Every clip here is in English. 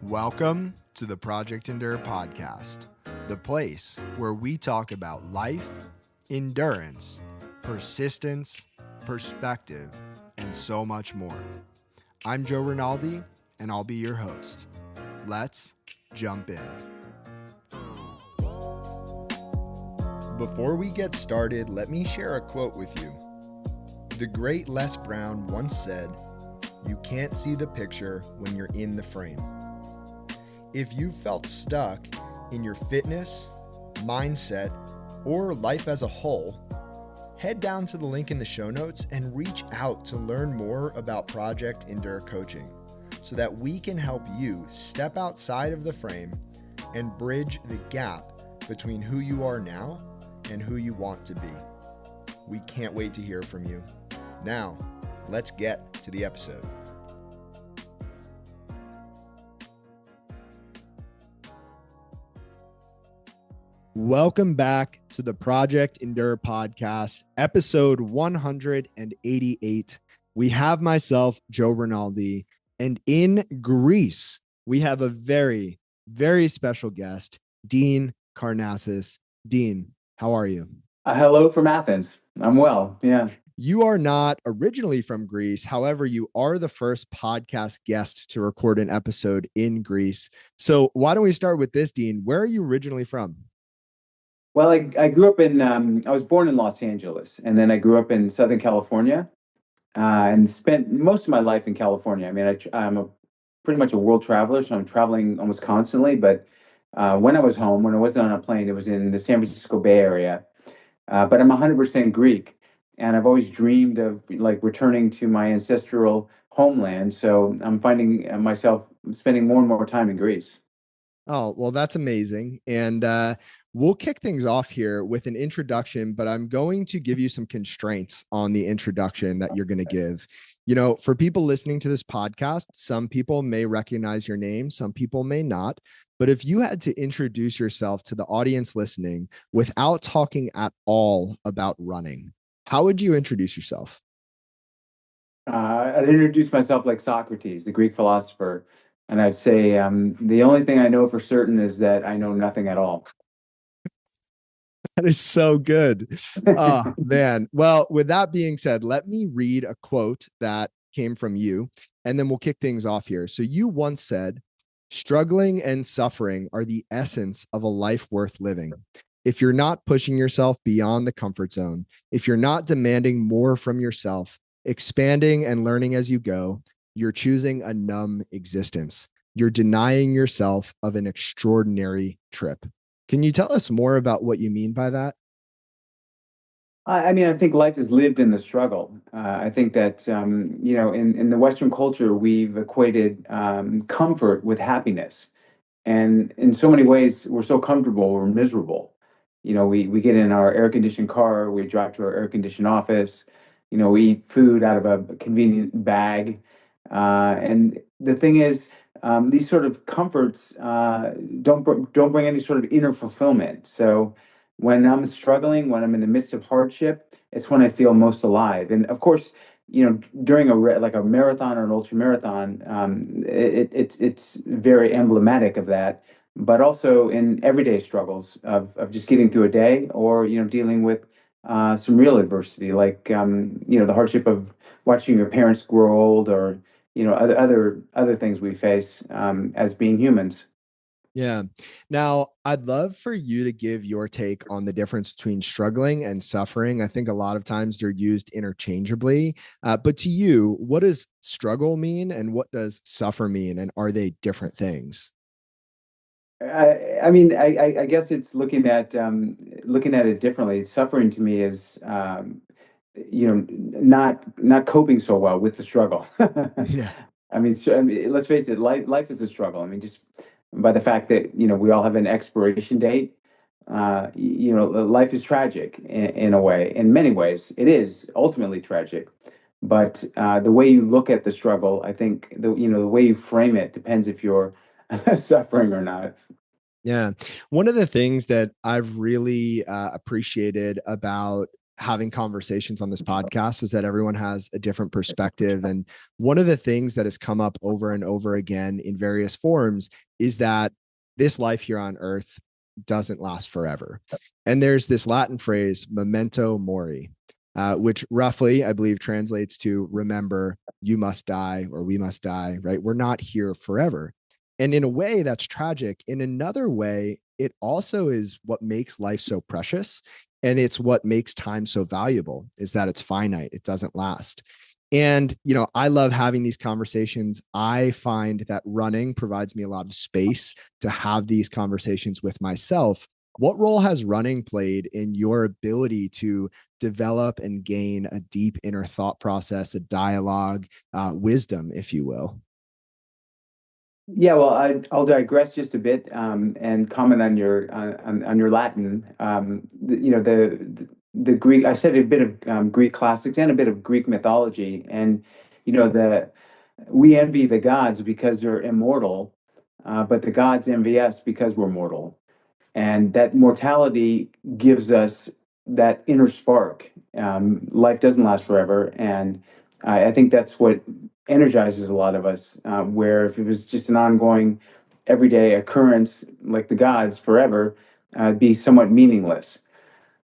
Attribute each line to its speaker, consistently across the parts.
Speaker 1: Welcome to the Project Endure podcast, the place where we talk about life, endurance, persistence, perspective, and so much more. I'm Joe Rinaldi, and I'll be your host. Let's jump in. Before we get started, let me share a quote with you. The great Les Brown once said, "You can't see the picture when you're in the frame." If you've felt stuck in your fitness, mindset, or life as a whole, head down to the link in the show notes and reach out to learn more about Project Endure Coaching so that we can help you step outside of the frame and bridge the gap between who you are now and who you want to be. We can't wait to hear from you. Now, let's get to the episode. Welcome back to the Project Endure podcast, episode 188. We have myself, Joe Rinaldi, and in Greece, we have a very, very special guest, Dean Karnazes. Dean, how are you?
Speaker 2: Hello from Athens. I'm well. Yeah.
Speaker 1: You are not originally from Greece. However, you are the first podcast guest to record an episode in Greece. So why don't we start with this, Dean? Where are you originally from?
Speaker 2: Well, I grew up in, I was born in Los Angeles, and then I grew up in Southern California, and spent most of my life in California. I mean, I'm pretty much a world traveler, so I'm traveling almost constantly. But when I was home, when I wasn't on a plane, it was in the San Francisco Bay Area. But I'm 100% Greek, and I've always dreamed of like returning to my ancestral homeland. So I'm finding myself spending more and more time in Greece.
Speaker 1: Oh, well, that's amazing. And we'll kick things off here with an introduction, but I'm going to give you some constraints on the introduction that you're going to give. You know, for people listening to this podcast, some people may recognize your name, some people may not. But if you had to introduce yourself to the audience listening without talking at all about running, how would you introduce yourself?
Speaker 2: I'd introduce myself like Socrates, the Greek philosopher, and I'd say the only thing I know for certain is that I know nothing at all.
Speaker 1: That is so good. Oh, man. Well, with that being said, let me read a quote that came from you, and then we'll kick things off here. So you once said, "Struggling and suffering are the essence of a life worth living. If you're not pushing yourself beyond the comfort zone, if you're not demanding more from yourself, expanding and learning as you go, you're choosing a numb existence. You're denying yourself of an extraordinary trip." Can you tell us more about what you mean by that?
Speaker 2: I mean, I think life is lived in the struggle. I think that in the Western culture, we've equated comfort with happiness, and in so many ways, we're so comfortable, we're miserable. We get in our air conditioned car, we drive to our air conditioned office. We eat food out of a convenient bag, and the thing is, these sort of comforts don't bring any sort of inner fulfillment. So when I'm struggling, when I'm in the midst of hardship, it's when I feel most alive. And of course, during like a marathon or an ultra marathon, it's very emblematic of that. But also in everyday struggles of just getting through a day, or dealing with some real adversity, like the hardship of watching your parents grow old, or other things we face as being humans.
Speaker 1: Yeah. Now, I'd love for you to give your take on the difference between struggling and suffering. I think a lot of times they're used interchangeably. But to you, what does struggle mean and what does suffer mean? And are they different things?
Speaker 2: I mean, I guess it's looking at it differently. Suffering to me is not coping so well with the struggle.
Speaker 1: Yeah.
Speaker 2: I mean, let's face it, life is a struggle. I mean, just by the fact that we all have an expiration date. Life is tragic in a way. In many ways, it is ultimately tragic. But the way you look at the struggle, I think the way you frame it depends if you're suffering or not.
Speaker 1: Yeah. One of the things that I've really appreciated about having conversations on this podcast is that everyone has a different perspective. And one of the things that has come up over and over again in various forms is that this life here on earth doesn't last forever. And there's this Latin phrase, memento mori, which roughly, I believe, translates to remember, you must die, or we must die, right? We're not here forever. And in a way, that's tragic. In another way, it also is what makes life so precious. And it's what makes time so valuable is that it's finite, it doesn't last. And, I love having these conversations. I find that running provides me a lot of space to have these conversations with myself. What role has running played in your ability to develop and gain a deep inner thought process, a dialogue, wisdom, if you will?
Speaker 2: Yeah, well, I'll digress just a bit and comment on your Latin. The Greek. I said a bit of Greek classics and a bit of Greek mythology, and the we envy the gods because they're immortal, but the gods envy us because we're mortal. And that mortality gives us that inner spark. Life doesn't last forever, and I think that's what energizes a lot of us. Where if it was just an ongoing, everyday occurrence like the gods forever, it'd be somewhat meaningless.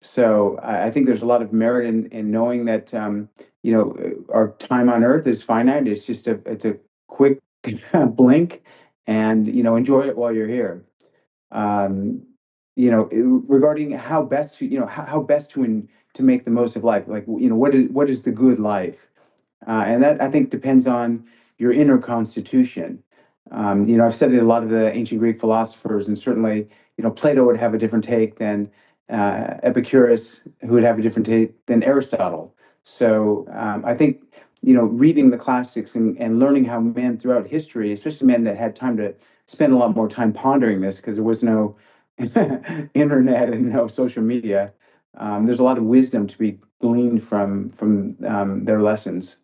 Speaker 2: So I think there's a lot of merit in knowing that our time on Earth is finite. It's a quick blink, and enjoy it while you're here. um, Regarding how best to, how best to make the most of life. Like, what is the good life? And that I think depends on your inner constitution. I've studied a lot of the ancient Greek philosophers, and certainly, Plato would have a different take than Epicurus, who would have a different take than Aristotle. So I think, reading the classics and learning how men throughout history, especially men that had time to spend a lot more time pondering this, because there was no internet and no social media. There's a lot of wisdom to be gleaned from their lessons.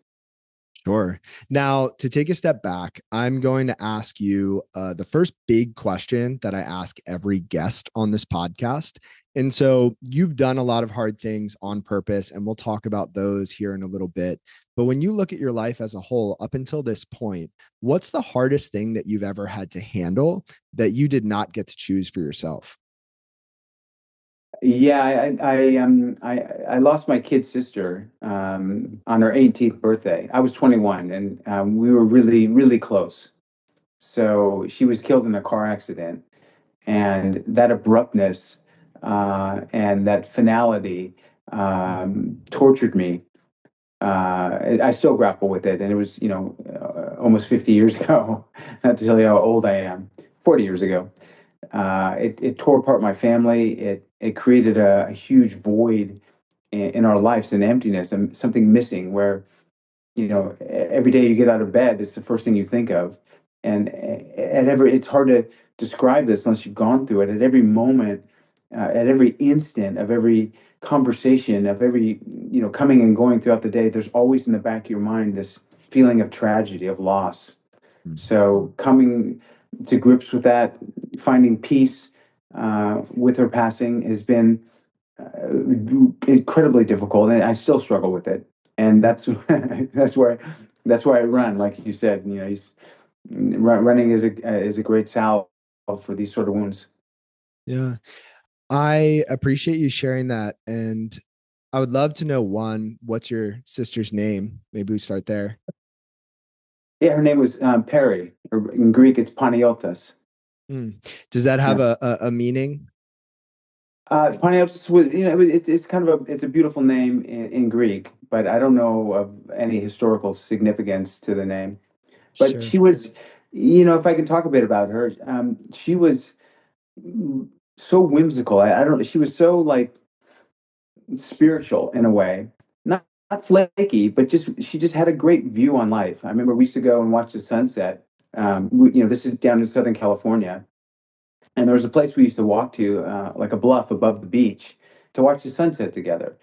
Speaker 1: Sure. Now, to take a step back, I'm going to ask you the first big question that I ask every guest on this podcast. And so you've done a lot of hard things on purpose, and we'll talk about those here in a little bit. But when you look at your life as a whole, up until this point, what's the hardest thing that you've ever had to handle that you did not get to choose for yourself?
Speaker 2: Yeah, I lost my kid sister on her 18th birthday. I was 21, and we were really, really close. So she was killed in a car accident, and that abruptness and that finality tortured me. I still grapple with it, and it was, almost 50 years ago. Not to tell you how old I am. 40 years ago. It tore apart my family. It created a huge void in our lives, an emptiness, and something missing. Where every day you get out of bed, it's the first thing you think of. And it's hard to describe this unless you've gone through it. At every moment, at every instant of every conversation, of every coming and going throughout the day, there's always in the back of your mind this feeling of tragedy, of loss. So coming to grips with that, finding peace with her passing has been incredibly difficult, and I still struggle with it. And that's why I run, like you said. Running is a great salve for these sort of wounds.
Speaker 1: Yeah. I appreciate you sharing that. And I would love to know one, what's your sister's name? Maybe we start there.
Speaker 2: Yeah, her name was Perry, or in Greek it's Paniotas.
Speaker 1: Hmm. Does that have
Speaker 2: Yeah.
Speaker 1: a meaning?
Speaker 2: Paniotis was, it's kind of it's a beautiful name in Greek, but I don't know of any historical significance to the name. But
Speaker 1: Sure.
Speaker 2: she was, if I can talk a bit about her, she was so whimsical. I don't. She was so like spiritual in a way, not flaky, but she just had a great view on life. I remember we used to go and watch the sunset. This is down in Southern California, and there was a place we used to walk to, like a bluff above the beach, to watch the sunset together.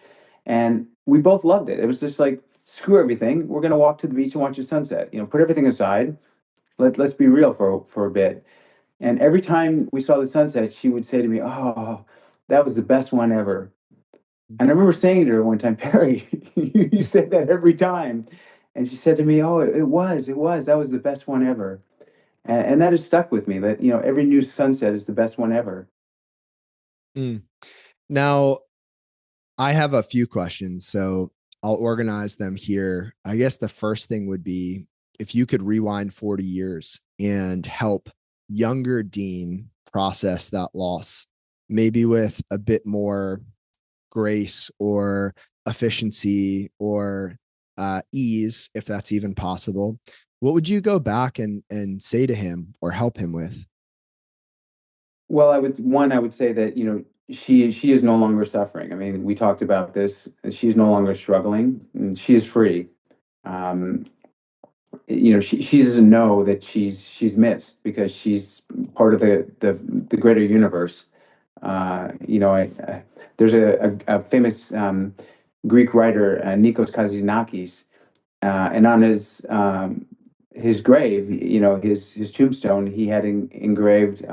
Speaker 2: And we both loved it. It was just like, screw everything. We're going to walk to the beach and watch the sunset. Put everything aside. Let's be real for a bit. And every time we saw the sunset, she would say to me, "Oh, that was the best one ever." And I remember saying to her one time, Perry, you said that every time. And she said to me, oh, it was. That was the best one ever. And that has stuck with me that, every new sunset is the best one ever.
Speaker 1: Mm. Now, I have a few questions, so I'll organize them here. I guess the first thing would be if you could rewind 40 years and help younger Dean process that loss, maybe with a bit more grace or efficiency or ease, if that's even possible, what would you go back and say to him or help him with?
Speaker 2: Well, I would say that, she is no longer suffering. I mean, we talked about this. She's no longer struggling, and she is free. Um, she doesn't know that she's missed because she's part of the greater universe. There's a famous Greek writer, Nikos Kazantzakis, and on his grave, his tombstone, he had engraved,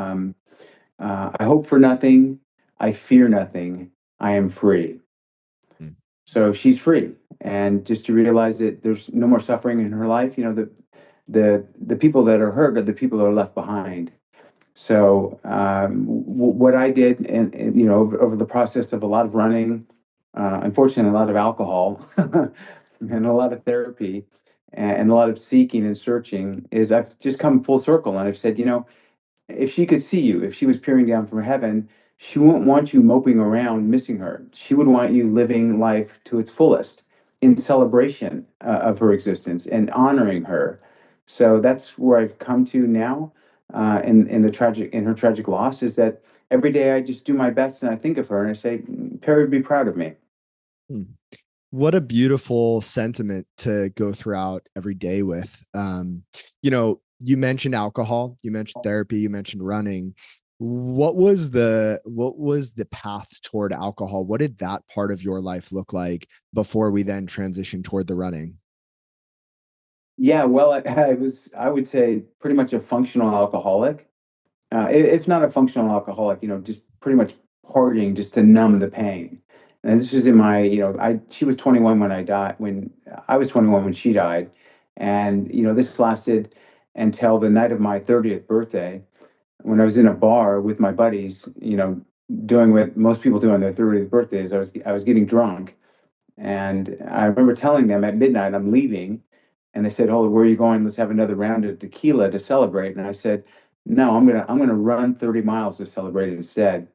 Speaker 2: "I hope for nothing, I fear nothing, I am free."
Speaker 1: Mm.
Speaker 2: So she's free, and just to realize that there's no more suffering in her life. The people that are hurt are the people that are left behind. So what I did, and over the process of a lot of running, unfortunately, a lot of alcohol, and a lot of therapy, and a lot of seeking and searching, is I've just come full circle, and I've said, if she could see you, if she was peering down from heaven, she wouldn't want you moping around missing her. She would want you living life to its fullest in celebration of her existence and honoring her. So that's where I've come to now, in her tragic loss, is that every day I just do my best and I think of her and I say, Perry would be proud of me.
Speaker 1: Hmm. What a beautiful sentiment to go throughout every day with. You mentioned alcohol, you mentioned therapy, you mentioned running. What was the path toward alcohol? What did that part of your life look like before we then transitioned toward the running?
Speaker 2: Yeah, well, I would say, pretty much a functional alcoholic. If not a functional alcoholic, just pretty much partying just to numb the pain. And this was in my, she was 21 when I died, when I was 21 when she died. And, this lasted until the night of my 30th birthday, when I was in a bar with my buddies, doing what most people do on their 30th birthdays. I was getting drunk. And I remember telling them at midnight, I'm leaving. And they said, "Oh, where are you going? Let's have another round of tequila to celebrate." And I said, "No, I'm gonna run 30 miles to celebrate it instead."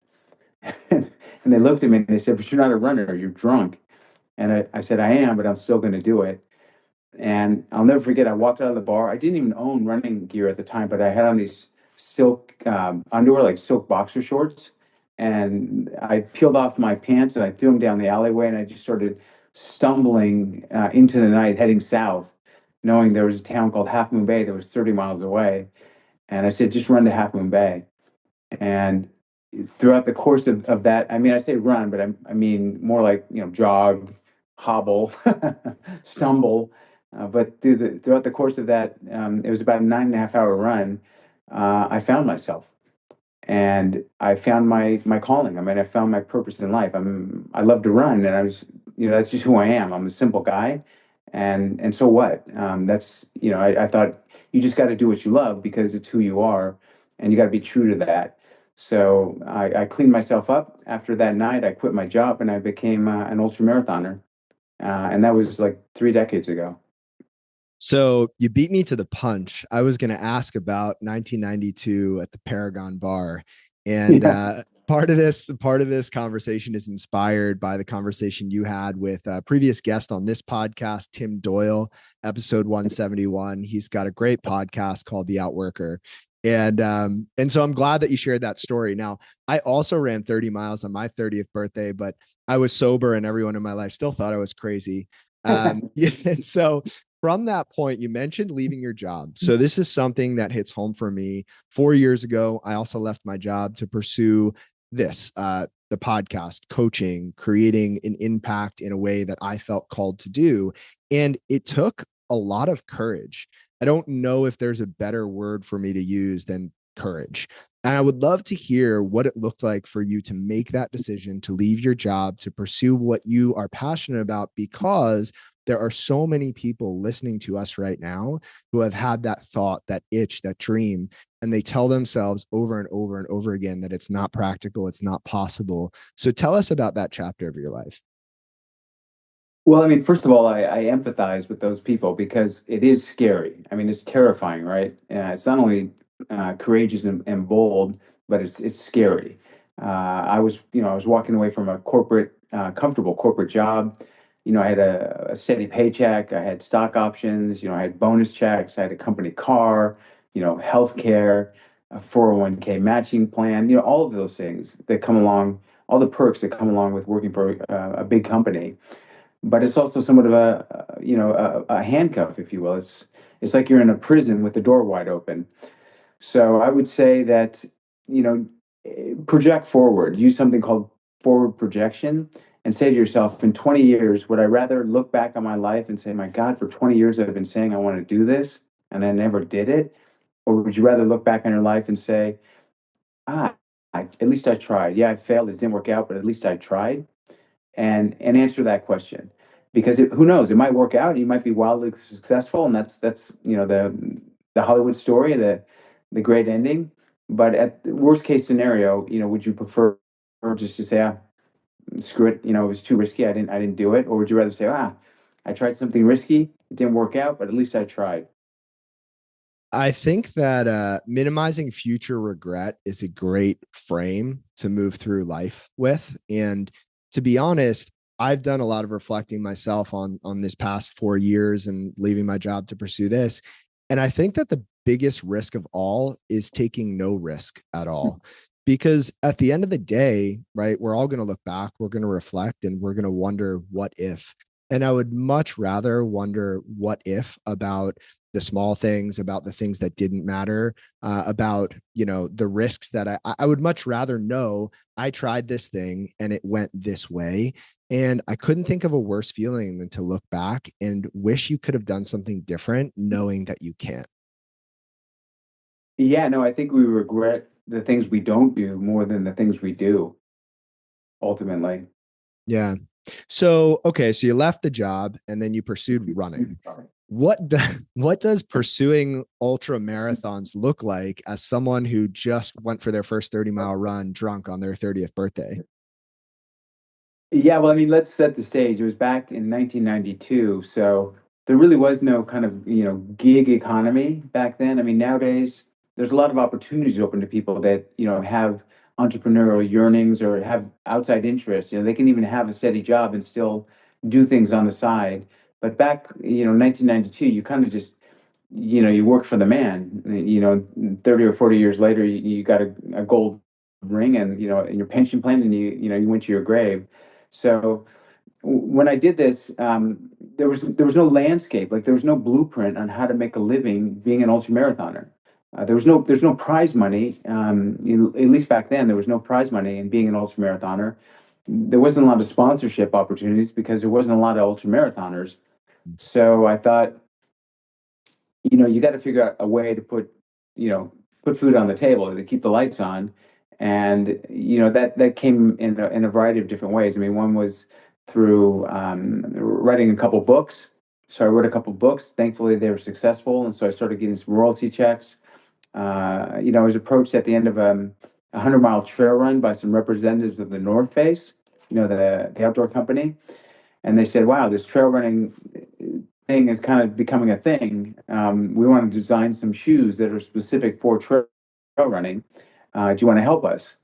Speaker 2: And they looked at me and they said, "But you're not a runner, you're drunk." And I said, "I am, but I'm still gonna do it." And I'll never forget, I walked out of the bar. I didn't even own running gear at the time, but I had on these silk underwear, like silk boxer shorts. And I peeled off my pants and I threw them down the alleyway. And I just started stumbling into the night, heading south, knowing there was a town called Half Moon Bay that was 30 miles away. And I said, just run to Half Moon Bay. And throughout the course of that, I mean, I say run, but I mean more like, jog, hobble, stumble. But throughout the course of that, it was about a 9.5 hour run. I found myself, and I found my calling. I mean, I found my purpose in life. I love to run, and that's just who I am. I'm a simple guy, and so what? I thought you just got to do what you love because it's who you are, and you got to be true to that. So I cleaned myself up after that night. I quit my job and I became an ultra marathoner, and that was like 3 decades ago.
Speaker 1: So you beat me to the punch. I was going to ask about 1992 at the Paragon Bar, and
Speaker 2: Yeah.
Speaker 1: part of this conversation is inspired by the conversation you had with a previous guest on this podcast, Tim Doyle, episode 171. He's got a great podcast called The Outworker. And so I'm glad that you shared that story. Now, I also ran 30 miles on my 30th birthday, but I was sober and everyone in my life still thought I was crazy. And so from that point, you mentioned leaving your job. So this is something that hits home for me. 4 years ago, I also left my job to pursue the podcast, coaching, creating an impact in a way that I felt called to do. And it took a lot of courage. I don't know if there's a better word for me to use than courage. And I would love to hear what it looked like for you to make that decision to leave your job, to pursue what you are passionate about, because there are so many people listening to us right now who have had that thought, that itch, that dream, and they tell themselves over and over and over again that it's not practical, it's not possible. So tell us about that chapter of your life.
Speaker 2: Well, I mean, first of all, I empathize with those people because it is scary. I mean, it's terrifying, right? It's not only courageous and bold, but it's scary. I was walking away from a comfortable corporate job. I had a steady paycheck. I had stock options. I had bonus checks. I had a company car. Healthcare, a 401k matching plan. All of those things that come along, all the perks that come along with working for a big company, but it's also somewhat of a handcuff, if you will. It's like you're in a prison with the door wide open. So I would say that you know project forward. Use something called forward projection, and say to yourself, in 20 years, would I rather look back on my life and say, my God, for 20 years I've been saying I want to do this and I never did it, or would you rather look back on your life and say, ah, at least I tried. Yeah, I failed. It didn't work out, but at least I tried, and answer that question, because who knows, it might work out, you might be wildly successful, and that's the Hollywood story, the great ending. But at the worst case scenario, would you prefer just to say, screw it, it was too risky, I didn't do it, or would you rather say, I tried something risky, it didn't work out, but at least I tried?
Speaker 1: I think that minimizing future regret is a great frame to move through life with. And to be honest, I've done a lot of reflecting myself on this past 4 years and leaving my job to pursue this. And I think that the biggest risk of all is taking no risk at all. Because at the end of the day, right, we're all going to look back, we're going to reflect, and we're going to wonder what if. And I would much rather wonder what if about the small things, about the things that didn't matter, about the risks that I would much rather know I tried this thing and it went this way. And I couldn't think of a worse feeling than to look back and wish you could have done something different, knowing that you can't.
Speaker 2: Yeah, no, I think we regret the things we don't do more than the things we do, ultimately.
Speaker 1: Yeah. So okay, so you left the job and then you pursued running. What does pursuing ultra marathons look like as someone who just went for their first 30-mile run drunk on their 30th birthday?
Speaker 2: Yeah, well, I mean, let's set the stage. It was back in 1992, so there really was no kind of, gig economy back then. I mean, nowadays there's a lot of opportunities open to people that, have entrepreneurial yearnings or have outside interests. They can even have a steady job and still do things on the side. But back, 1992, you kind of just, you work for the man. 30 or 40 years later, you got a gold ring and, in your pension plan, and you went to your grave. So when I did this, there was no landscape, like there was no blueprint on how to make a living being an ultramarathoner. There's no prize money. At least back then, there was no prize money in being an ultramarathoner. There wasn't a lot of sponsorship opportunities because there wasn't a lot of ultramarathoners. So I thought, you got to figure out a way to put food on the table, to keep the lights on. And that came in a variety of different ways. I mean, one was through writing a couple books. So I wrote a couple books. Thankfully, they were successful, and so I started getting some royalty checks. I was approached at the end of a 100-mile trail run by some representatives of the North Face, the outdoor company, and they said, "Wow, this trail running thing is kind of becoming a thing. We want to design some shoes that are specific for trail running. Do you want to help us?"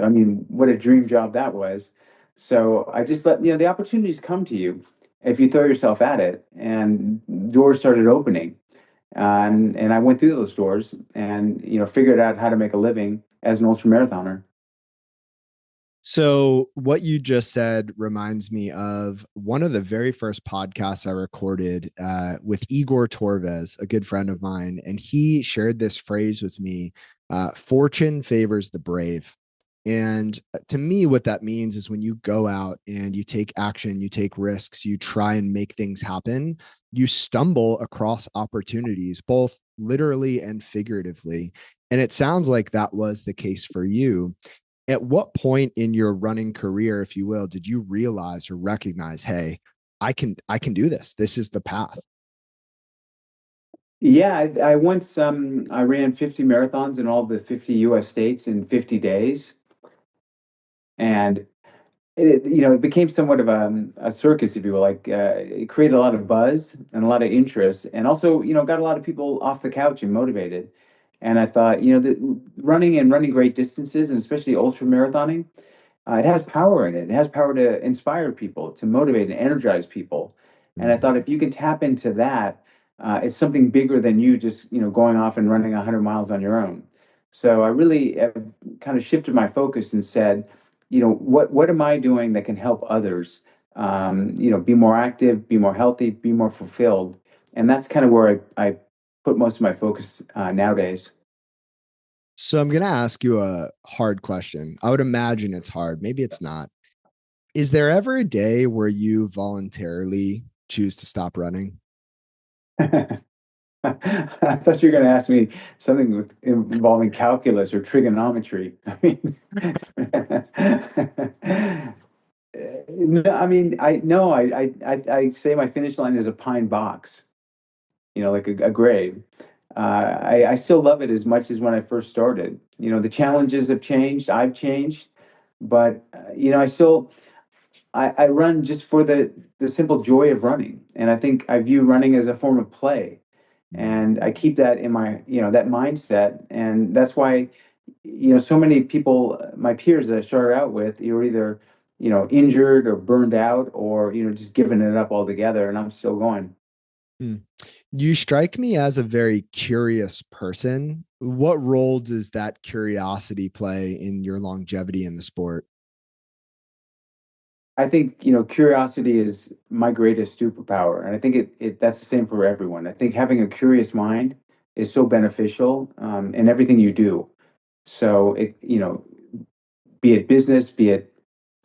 Speaker 2: I mean, what a dream job that was. So I just let the opportunities come to you if you throw yourself at it, and doors started opening, and I went through those doors and figured out how to make a living as an ultramarathoner.
Speaker 1: So, what you just said reminds me of one of the very first podcasts I recorded with Igor Torres, a good friend of mine. And he shared this phrase with me: fortune favors the brave. And to me, what that means is when you go out and you take action, you take risks, you try and make things happen, you stumble across opportunities, both literally and figuratively. And it sounds like that was the case for you. At what point in your running career, if you will, did you realize or recognize, hey, I can do this. This is the path.
Speaker 2: Yeah, I once I ran 50 marathons in all the 50 US states in 50 days. And it became somewhat of a circus, if you will. Like it created a lot of buzz and a lot of interest, and also, got a lot of people off the couch and motivated. And I thought, that running and running great distances, and especially ultra marathoning, it has power in it. It has power to inspire people, to motivate and energize people. And I
Speaker 1: Mm.
Speaker 2: thought if you can tap into that, it's something bigger than you just, going off and running 100 miles on your own. So I really have kind of shifted my focus and said, what am I doing that can help others, be more active, be more healthy, be more fulfilled? And that's kind of where I put most of my focus nowadays.
Speaker 1: So I'm going to ask you a hard question. I would imagine it's hard. Maybe it's not. Is there ever a day where you voluntarily choose to stop running?
Speaker 2: I thought you were going to ask me something involving calculus or trigonometry. I mean, no, I mean, I no, I say my finish line is a pine box, like a grave. I still love it as much as when I first started. The challenges have changed, I've changed, but I run just for the simple joy of running, and I think I view running as a form of play, and I keep that in my that mindset, and that's why so many people, my peers that I started out with, you're either injured or burned out, or just giving it up altogether, and I'm still going.
Speaker 1: Mm. You strike me as a very curious person. What role does that curiosity play in your longevity in the sport?
Speaker 2: I think curiosity is my greatest superpower, and I think it that's the same for everyone. I think having a curious mind is so beneficial in everything you do. So be it business, be it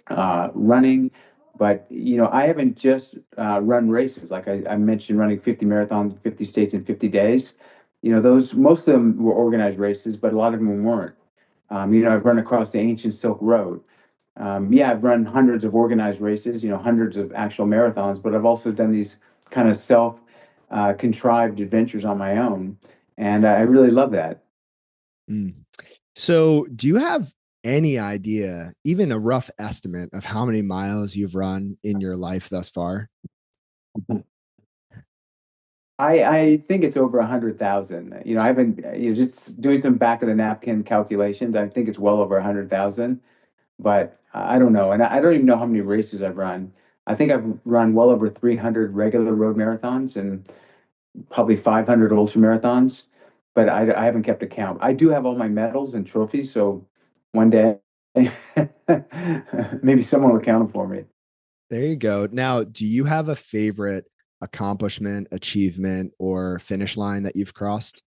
Speaker 2: running. But I haven't just run races. Like I mentioned, running 50 marathons, 50 states in 50 days. Those most of them were organized races, but a lot of them weren't. I've run across the ancient Silk Road. Yeah, I've run hundreds of organized races. Hundreds of actual marathons. But I've also done these kind of self contrived adventures on my own, and I really love that.
Speaker 1: Mm. So, do you have any idea, even a rough estimate of how many miles you've run in your life thus far?
Speaker 2: I think it's over 100,000. I haven't, just doing some back of the napkin calculations. I think it's well over 100,000, but I don't know. And I don't even know how many races I've run. I think I've run well over 300 regular road marathons and probably 500 ultra marathons, but I haven't kept a count. I do have all my medals and trophies. So one day, maybe someone will count them for me.
Speaker 1: There you go. Now, do you have a favorite accomplishment, achievement, or finish line that you've crossed?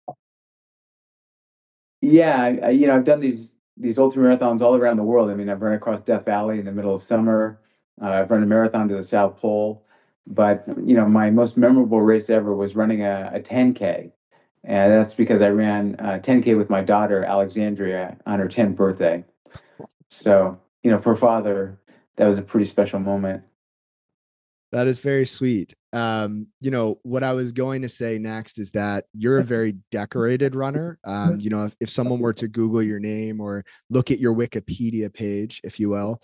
Speaker 2: Yeah, I've done these ultra marathons all around the world. I mean, I've run across Death Valley in the middle of summer. I've run a marathon to the South Pole, but my most memorable race ever was running a 10K, and that's because I ran 10K with my daughter Alexandria on her 10th birthday. So, for a father, that was a pretty special moment.
Speaker 1: That is very sweet. What I was going to say next is that you're a very decorated runner. If someone were to Google your name or look at your Wikipedia page, if you will,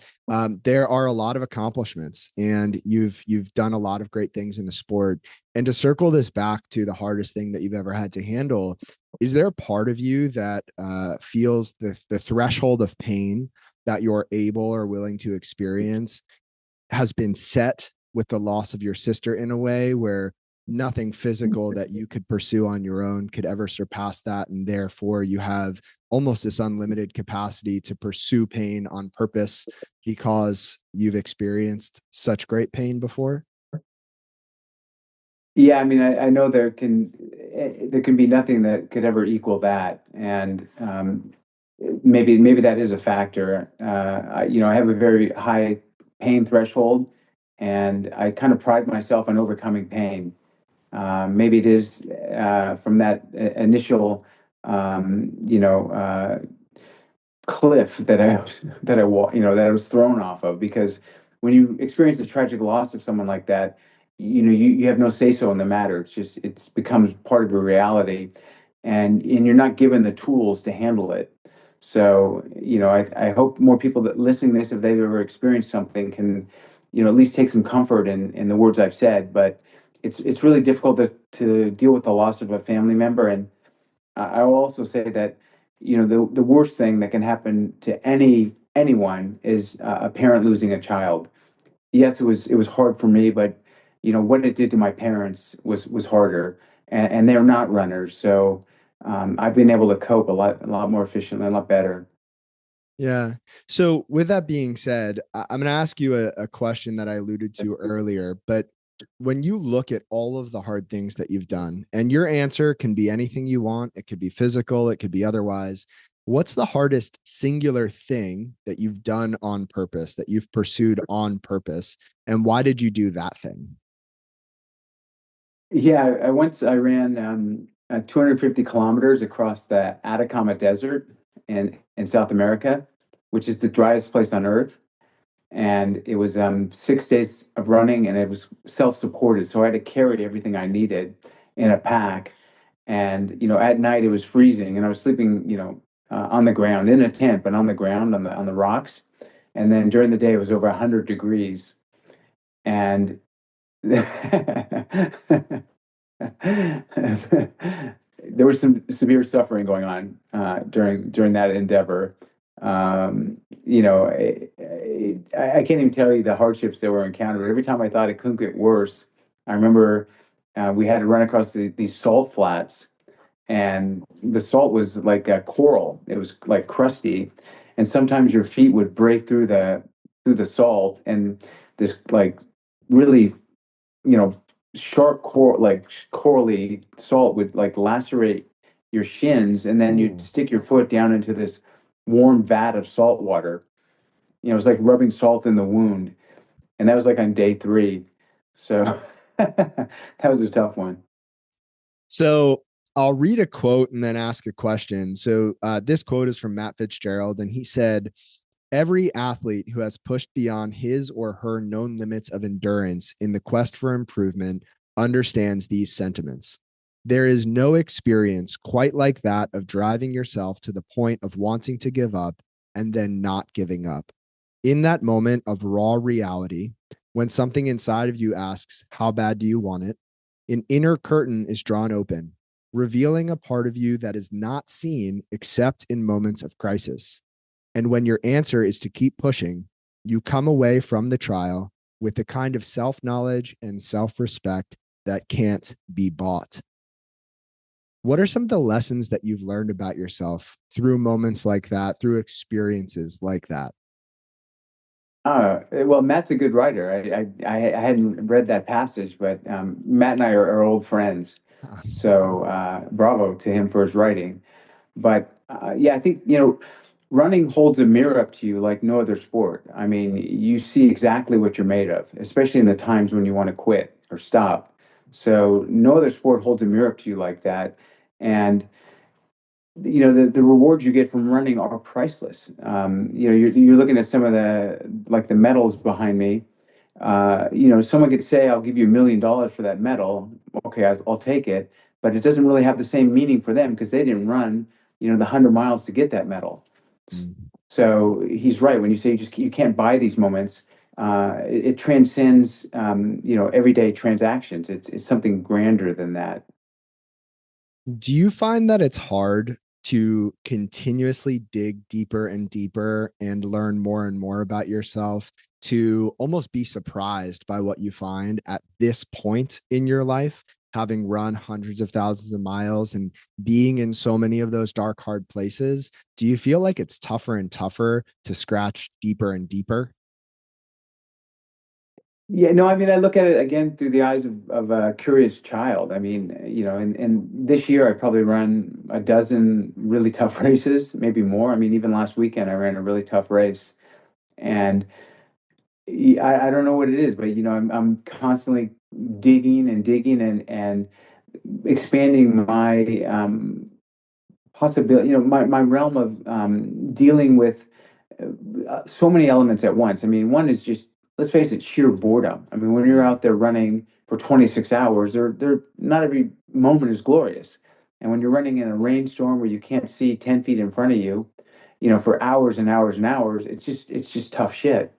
Speaker 1: there are a lot of accomplishments, and you've done a lot of great things in the sport. And to circle this back to the hardest thing that you've ever had to handle, is there a part of you that feels the threshold of pain that you're able or willing to experience has been set with the loss of your sister in a way where nothing physical that you could pursue on your own could ever surpass that, and therefore you have almost this unlimited capacity to pursue pain on purpose because you've experienced such great pain before?
Speaker 2: Yeah, I mean, I know there can be nothing that could ever equal that, and maybe that is a factor. I have a very high pain threshold, and I kind of pride myself on overcoming pain. Maybe it is from that initial you know, cliff that I was thrown off of. Because when you experience the tragic loss of someone like that, you have no say so in the matter. It's becomes part of your reality, and you're not given the tools to handle it. So, I hope more people that listening to this, if they've ever experienced something, can, at least take some comfort in the words I've said. But it's really difficult to deal with the loss of a family member. And I will also say that, the worst thing that can happen to anyone is a parent losing a child. Yes, it was hard for me, but what it did to my parents was harder, and they're not runners. So I've been able to cope a lot more efficiently, a lot better.
Speaker 1: Yeah. So, with that being said, I'm going to ask you a question that I alluded to earlier. But when you look at all of the hard things that you've done, and your answer can be anything you want, it could be physical, it could be otherwise. What's the hardest singular thing that you've done on purpose, that you've pursued on purpose? And why did you do that thing?
Speaker 2: Yeah, I ran 250 kilometers across the Atacama Desert in South America, which is the driest place on Earth. And it was 6 days of running, and it was self-supported. So I had to carry everything I needed in a pack. And at night it was freezing, and I was sleeping, on the ground in a tent, but on the ground on the rocks. And then during the day it was over 100 degrees, and there was some severe suffering going on during that endeavor. I can't even tell you the hardships that were encountered. Every time I thought it couldn't get worse, I remember we had to run across these salt flats, and the salt was like a coral. It was like crusty, and sometimes your feet would break through the salt, and this like really, you know, sharp core like corally salt would like lacerate your shins, and then you'd
Speaker 1: Ooh.
Speaker 2: stick your foot down into this warm vat of salt water. It was like rubbing salt in the wound, and that was like on day three. So that was a tough one.
Speaker 1: So I'll read a quote and then ask a question. So this quote is from Matt Fitzgerald, and he said, "Every athlete who has pushed beyond his or her known limits of endurance in the quest for improvement understands these sentiments. There is no experience quite like that of driving yourself to the point of wanting to give up and then not giving up. In that moment of raw reality, when something inside of you asks, 'How bad do you want it?' an inner curtain is drawn open, revealing a part of you that is not seen except in moments of crisis. And when your answer is to keep pushing, you come away from the trial with a kind of self knowledge and self respect that can't be bought." What are some of the lessons that you've learned about yourself through moments like that, through experiences like that?
Speaker 2: Well, Matt's a good writer. I hadn't read that passage, but Matt and I are old friends, so bravo to him for his writing. But yeah, I think, running holds a mirror up to you like no other sport. I mean, you see exactly what you're made of, especially in the times when you want to quit or stop. So no other sport holds a mirror up to you like that. And the rewards you get from running are priceless. You're looking at some of the medals behind me. Someone could say, "I'll give you $1 million for that medal." Okay, I'll take it, but it doesn't really have the same meaning for them because they didn't run, the 100 miles to get that medal.
Speaker 1: Mm.
Speaker 2: So he's right when you say you can't buy these moments. It transcends, everyday transactions. It's something grander than that.
Speaker 1: Do you find that it's hard to continuously dig deeper and deeper and learn more and more about yourself, to almost be surprised by what you find at this point in your life, having run hundreds of thousands of miles and being in so many of those dark, hard places? Do you feel like it's tougher and tougher to scratch deeper and deeper?
Speaker 2: Yeah, no, I mean, I look at it again through the eyes of a curious child. I mean, and this year I probably run a dozen really tough races, maybe more. I mean, even last weekend I ran a really tough race, and I don't know what it is, but I'm constantly digging and digging and expanding my possibility, my realm of dealing with so many elements at once. I mean, one is just, let's face it, sheer boredom. I mean, when you're
Speaker 1: Mm.
Speaker 2: out there running for 26 hours, they're not every moment is glorious. And when you're running in a rainstorm where you can't see 10 feet in front of you, for hours and hours and hours, it's just tough shit.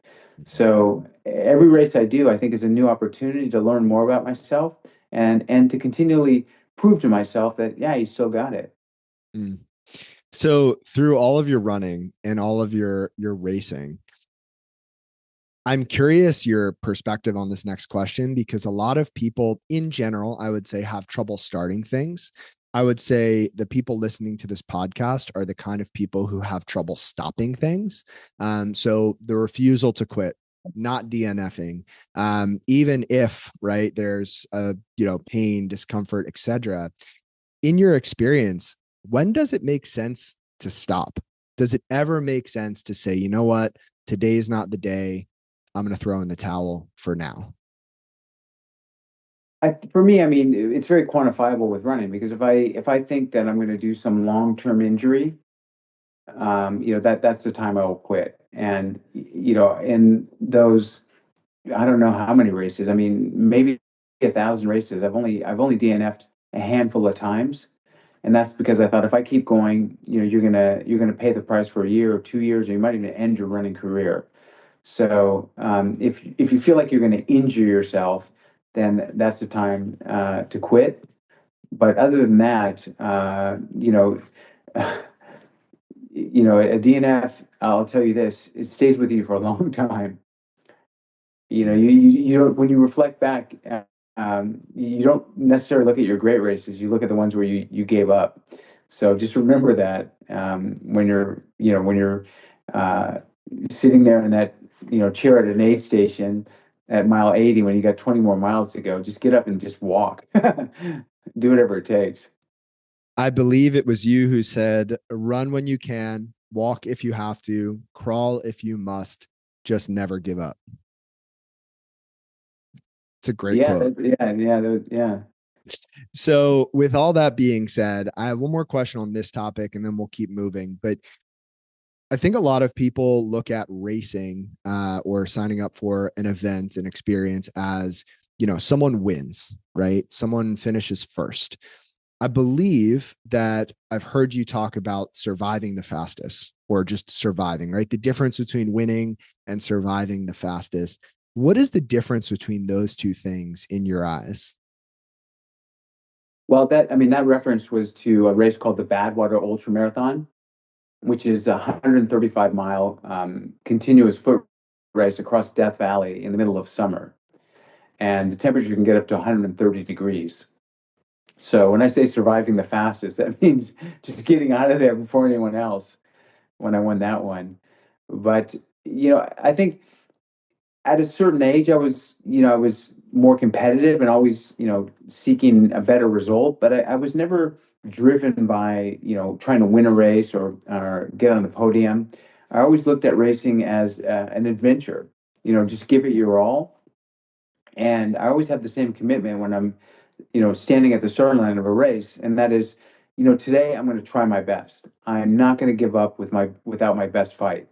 Speaker 2: So every race I do, I think is a new opportunity to learn more about myself and to continually prove to myself that, yeah, you still got it.
Speaker 1: Mm. So through all of your running and all of your racing, I'm curious your perspective on this next question because a lot of people in general, I would say, have trouble starting things. I would say the people listening to this podcast are the kind of people who have trouble stopping things. So the refusal to quit, not DNFing, even if right there's a pain, discomfort, etc. In your experience, when does it make sense to stop? Does it ever make sense to say, you know what, today is not the day. I'm going to throw in the towel for now.
Speaker 2: For me, I mean, it's very quantifiable with running because if I think that I'm going to do some long-term injury, that's the time I will quit. And in those, I don't know how many races. I mean, maybe 1,000 races. I've only DNF'd a handful of times, and that's because I thought if I keep going, you're gonna pay the price for a year or 2 years, or you might even end your running career. So if you feel like you're going to injure yourself, then that's the time to quit. But other than that, a DNF, I'll tell you this, it stays with you for a long time. You don't, when you reflect back, you don't necessarily look at your great races. You look at the ones where you gave up. So just remember that when you're uh, sitting there in that chair at an aid station at mile 80 when you got 20 more miles to go, just get up and just walk. Do whatever it takes.
Speaker 1: I believe it was you who said, run when you can, walk if you have to, crawl if you must, just never give up. It's a great
Speaker 2: Yeah,
Speaker 1: quote.
Speaker 2: yeah.
Speaker 1: So, with all that being said, I have one more question on this topic and then we'll keep moving. But I think a lot of people look at racing or signing up for an event, an experience as, someone wins, right? Someone finishes first. I believe that I've heard you talk about surviving the fastest or just surviving, right? The difference between winning and surviving the fastest. What is the difference between those two things in your eyes?
Speaker 2: Well, that reference was to a race called the Badwater Ultra Marathon, which is a 135-mile continuous foot race across Death Valley in the middle of summer. And the temperature can get up to 130 degrees. So when I say surviving the fastest, that means just getting out of there before anyone else when I won that one. But, I think at a certain age, I was more competitive and always, seeking a better result. But I was never driven by, trying to win a race or get on the podium. I always looked at racing as an adventure. Just give it your all. And I always have the same commitment when I'm, standing at the starting line of a race, and that is, today I'm going to try my best. I'm not going to give up without my best fight.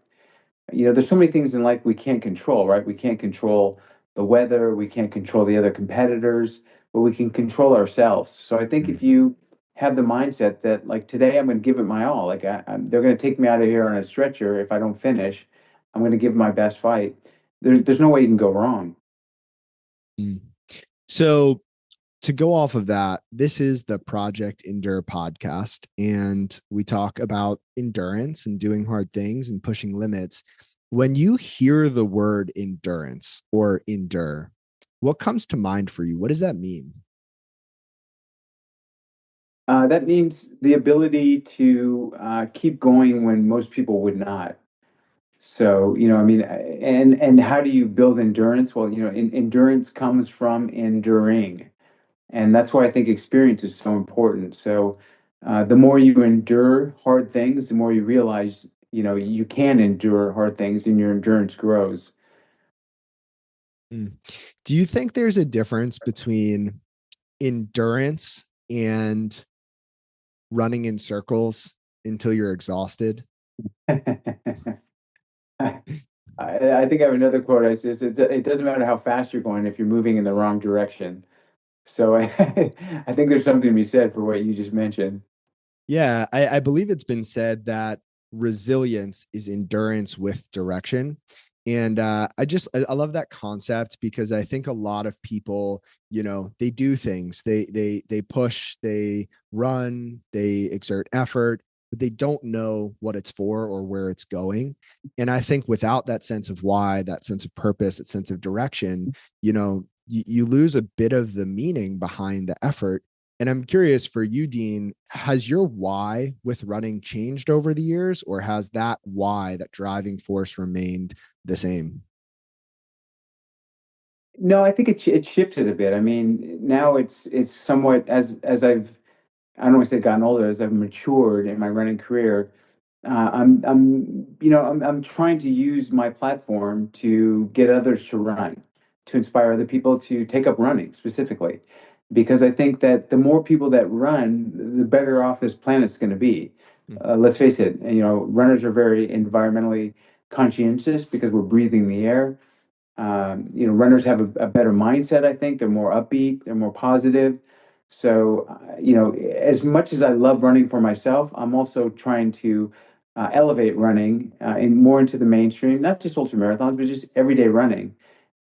Speaker 2: There's so many things in life we can't control, right? We can't control the weather, we can't control the other competitors, but we can control ourselves. So I think if you have the mindset that, like, today I'm going to give it my all, like they're going to take me out of here on a stretcher if I don't finish, I'm going to give my best fight. There's no way you can go wrong.
Speaker 1: Mm. So, to go off of that, this is the Project Endure podcast, and we talk about endurance and doing hard things and pushing limits. When you hear the word endurance or endure, what comes to mind for you? What does that mean?
Speaker 2: That means the ability to keep going when most people would not. So, I mean, and how do you build endurance? Well, endurance comes from enduring, and that's why I think experience is so important. So, the more you endure hard things, the more you realize, you can endure hard things, and your endurance grows.
Speaker 1: Mm. Do you think there's a difference between endurance and running in circles until you're exhausted?
Speaker 2: I think I have another quote. I says it doesn't matter how fast you're going if you're moving in the wrong direction. So I think there's something to be said for what you just mentioned.
Speaker 1: Yeah, I believe it's been said that resilience is endurance with direction. And I love that concept because I think a lot of people, they do things, they push, they run, they exert effort, but they don't know what it's for or where it's going. And I think without that sense of why, that sense of purpose, that sense of direction, you lose a bit of the meaning behind the effort. And I'm curious for you, Dean, has your why with running changed over the years, or has that why, that driving force, remained the same?
Speaker 2: No, I think it shifted a bit. I mean, now it's somewhat as I don't want to say gotten older, as I've matured in my running career. I'm trying to use my platform to get others to run, to inspire other people to take up running specifically, because I think that the more people that run, the better off this planet's going to be.
Speaker 1: Mm.
Speaker 2: Let's face it, runners are very environmentally conscientious because we're breathing the air. Runners have a better mindset. I think they're more upbeat, they're more positive. So, as much as I love running for myself, I'm also trying to elevate running more into the mainstream, not just ultra marathons, but just everyday running,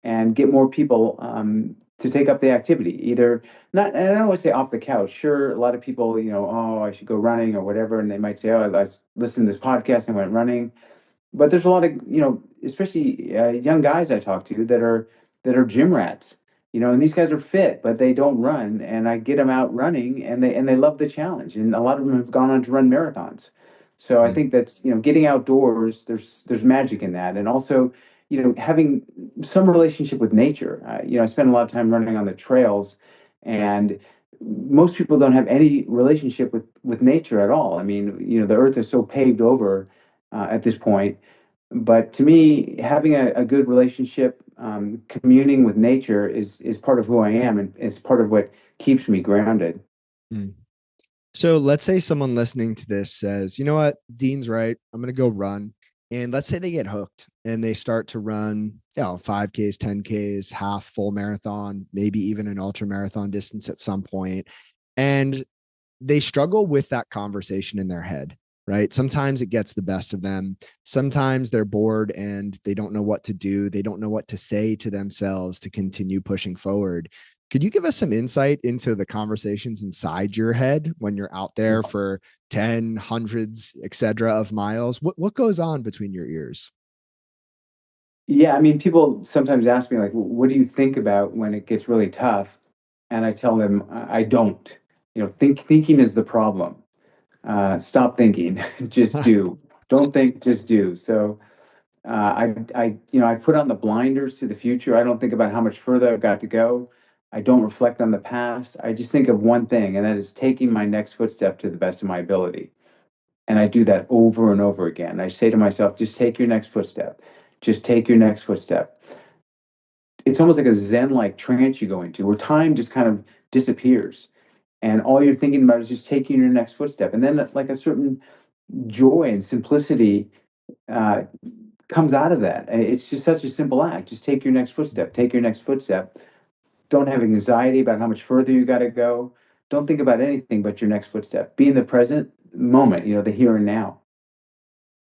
Speaker 2: and get more people to take up the activity. Either not, and I don't want to say off the couch. Sure, a lot of people, oh, I should go running or whatever, and they might say, oh, I listened to this podcast and went running, but there's a lot of especially young guys I talk to that are gym rats, and these guys are fit but they don't run, and I get them out running, and they love the challenge, and a lot of them have gone on to run marathons. So I
Speaker 1: Mm.
Speaker 2: think that's, getting outdoors, there's magic in that, and also having some relationship with nature. I spend a lot of time running on the trails, and most people don't have any relationship with nature at all. I mean, the earth is so paved over at this point, but to me, having a good relationship, communing with nature is part of who I am, and it's part of what keeps me grounded.
Speaker 1: Mm. So let's say someone listening to this says, you know what, Dean's right. I'm going to go run. And let's say they get hooked and they start to run, 5Ks, 10Ks, half, full marathon, maybe even an ultra marathon distance at some point. And they struggle with that conversation in their head, right? Sometimes it gets the best of them. Sometimes they're bored and they don't know what to do. They don't know what to say to themselves to continue pushing forward. Could you give us some insight into the conversations inside your head when you're out there for 10, hundreds, etc. of miles? What goes on between your ears?
Speaker 2: Yeah, I mean, people sometimes ask me like, "What do you think about when it gets really tough?" And I tell them, I don't. Thinking is the problem. Stop thinking, just do. Don't think, just do. So I put on the blinders to the future. I don't think about how much further I've got to go. I don't reflect on the past. I just think of one thing, and that is taking my next footstep to the best of my ability. And I do that over and over again. I say to myself, just take your next footstep. Just take your next footstep. It's almost like a Zen-like trance you go into where time just kind of disappears. And all you're thinking about is just taking your next footstep. And then like a certain joy and simplicity uh, comes out of that. It's just such a simple act. Just take your next footstep. Take your next footstep. Don't have anxiety about how much further you got to go. Don't think about anything but your next footstep. Be in the present moment, the here and now.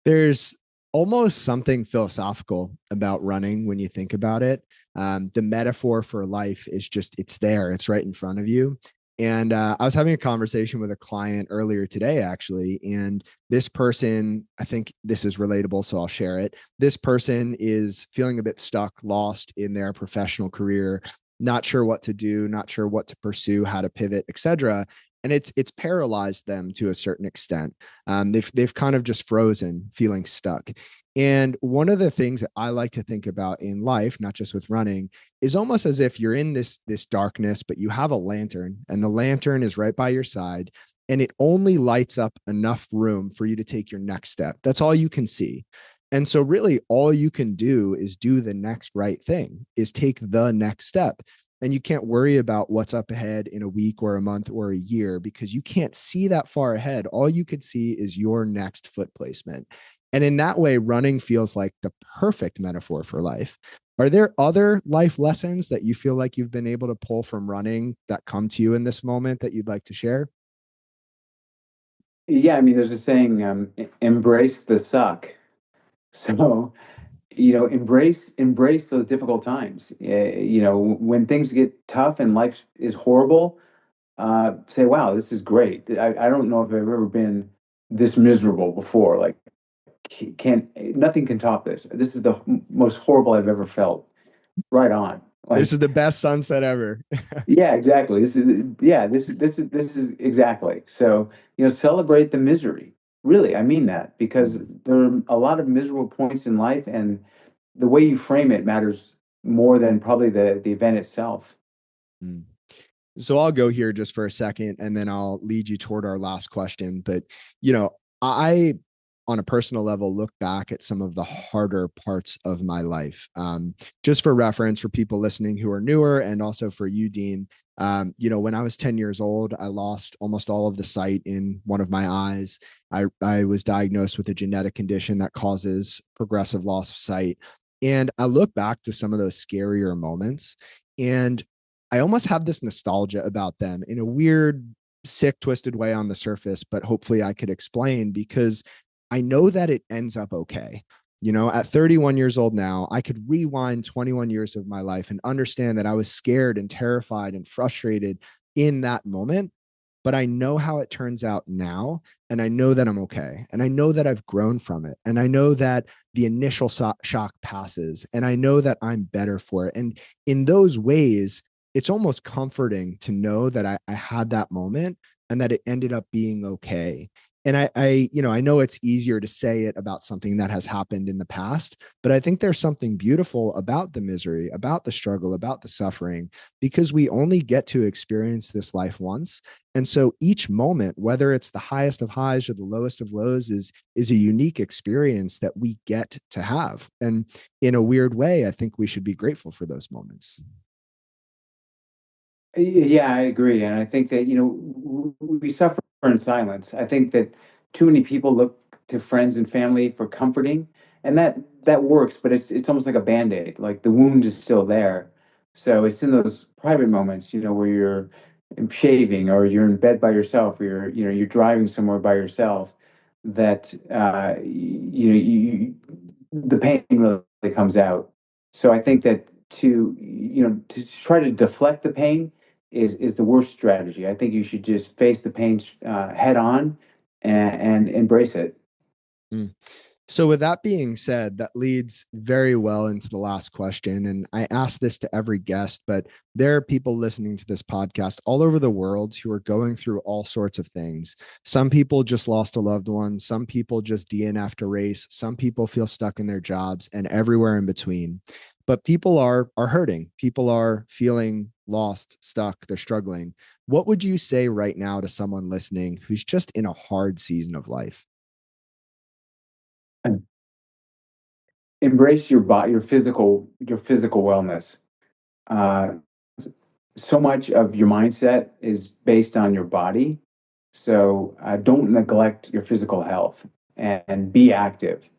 Speaker 1: There's almost something philosophical about running when you think about it. The metaphor for life is just, it's there, it's right in front of you. And I was having a conversation with a client earlier today, actually. And this person, I think this is relatable, so I'll share it. This person is feeling a bit stuck, lost in their professional career, not sure what to do, not sure what to pursue, how to pivot, etc. And it's paralyzed them to a certain extent. They've kind of just frozen, feeling stuck. And one of the things that I like to think about in life, not just with running, is almost as if you're in this darkness, but you have a lantern, and the lantern is right by your side, and it only lights up enough room for you to take your next step. That's all you can see. And so really all you can do is do the next right thing, is take the next step. and you can't worry about what's up ahead in a week or a month or a year because you can't see that far ahead. All you could see is your next foot placement. And in that way, running feels like the perfect metaphor for life. Are there other life lessons that you feel like you've been able to pull from running that come to you in this moment that you'd like to share?
Speaker 2: Yeah, I mean, there's a saying, embrace the suck. So, embrace those difficult times. When things get tough and life is horrible, say, wow, this is great. I don't know if I've ever been this miserable before. Like, nothing can top this. This is the most horrible I've ever felt. Right on.
Speaker 1: This is
Speaker 2: Like,
Speaker 1: the best sunset ever.
Speaker 2: yeah, exactly. This is exactly. So, celebrate the misery. Really, I mean that because there are a lot of miserable points in life, and the way you frame it matters more than probably the event itself.
Speaker 1: Mm. So I'll go here just for a second and then I'll lead you toward our last question. But, you know, I, on a personal level, look back at some of the harder parts of my life. Just for reference, for people listening who are newer, and also for you, Dean, when I was 10 years old, I lost almost all of the sight in one of my eyes. I was diagnosed with a genetic condition that causes progressive loss of sight. And I look back to some of those scarier moments. And I almost have this nostalgia about them in a weird, sick, twisted way on the surface, but hopefully I could explain because I know that it ends up okay. At 31 years old now, I could rewind 21 years of my life and understand that I was scared and terrified and frustrated in that moment. But I know how it turns out now. And I know that I'm okay. And I know that I've grown from it. And I know that the initial shock passes. And I know that I'm better for it. And in those ways, it's almost comforting to know that I had that moment and that it ended up being okay. And I know it's easier to say it about something that has happened in the past, but I think there's something beautiful about the misery, about the struggle, about the suffering, because we only get to experience this life once. And so each moment, whether it's the highest of highs or the lowest of lows, is a unique experience that we get to have. And in a weird way, I think we should be grateful for those moments.
Speaker 2: Yeah, I agree, and I think that we suffer in silence. I think that too many people look to friends and family for comforting, and that works, but it's almost like a band-aid. Like the wound is still there. So it's in those private moments, where you're shaving or you're in bed by yourself, or you're driving somewhere by yourself, that the pain really comes out. So I think that to try to deflect the pain is the worst strategy. I think you should just face the pain head on and embrace it.
Speaker 1: Mm. So, with that being said, that leads very well into the last question. And I ask this to every guest, but there are people listening to this podcast all over the world who are going through all sorts of things. Some people just lost a loved one. Some people just DNF'd a race. Some people feel stuck in their jobs and everywhere in between. But people are hurting. People are feeling lost, stuck. They're struggling. What would you say right now to someone listening who's just in a hard season of life?
Speaker 2: And embrace your physical wellness. Uh, so much of your mindset is based on your body. So don't neglect your physical health and be active.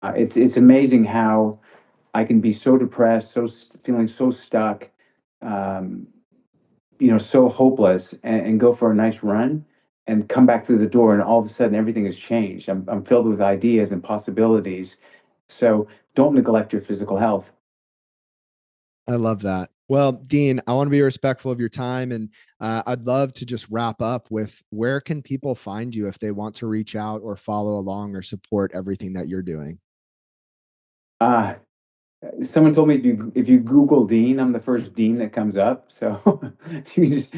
Speaker 2: It's amazing how I can be so depressed, feeling so stuck, um, so hopeless, and go for a nice run and come back through the door, and all of a sudden everything has changed. I'm filled with ideas and possibilities. So don't neglect your physical health.
Speaker 1: I love that. Well, Dean, I want to be respectful of your time, and I'd love to just wrap up with where can people find you if they want to reach out or follow along or support everything that you're doing.
Speaker 2: Uh, Someone told me if you Google Dean, I'm the first Dean that comes up. So you can just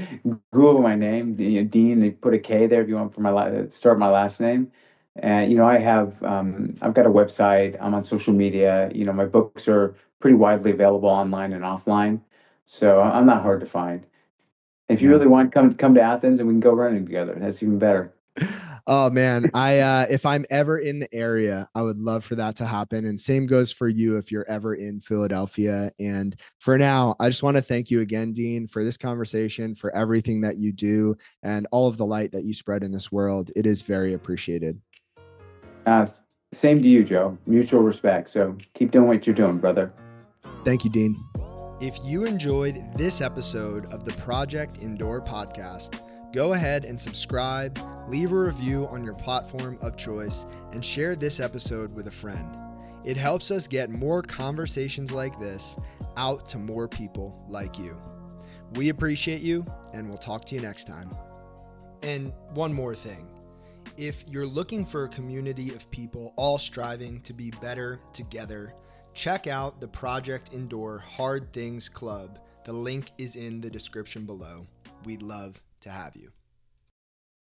Speaker 2: Google my name, Dean. They put a K there if you want for start my last name. And I've got a website. I'm on social media. My books are pretty widely available online and offline. So I'm not hard to find. If you
Speaker 1: Yeah.
Speaker 2: really want, come to Athens and we can go running together. That's even better.
Speaker 1: Oh man, I if I'm ever in the area, I would love for that to happen. And same goes for you if you're ever in Philadelphia. And for now, I just want to thank you again, Dean, for this conversation, for everything that you do, and all of the light that you spread in this world. It is very appreciated.
Speaker 2: Uh, Same to you, Joe. Mutual respect. So keep doing what you're doing, brother.
Speaker 1: Thank you, Dean. If you enjoyed this episode of the Project Indoor podcast, go ahead and subscribe, leave a review on your platform of choice, and share this episode with a friend. It helps us get more conversations like this out to more people like you. We appreciate you, and we'll talk to you next time. And one more thing. If you're looking for a community of people all striving to be better together, check out the Project Indoor Hard Things Club. The link is in the description below. We'd love to have you.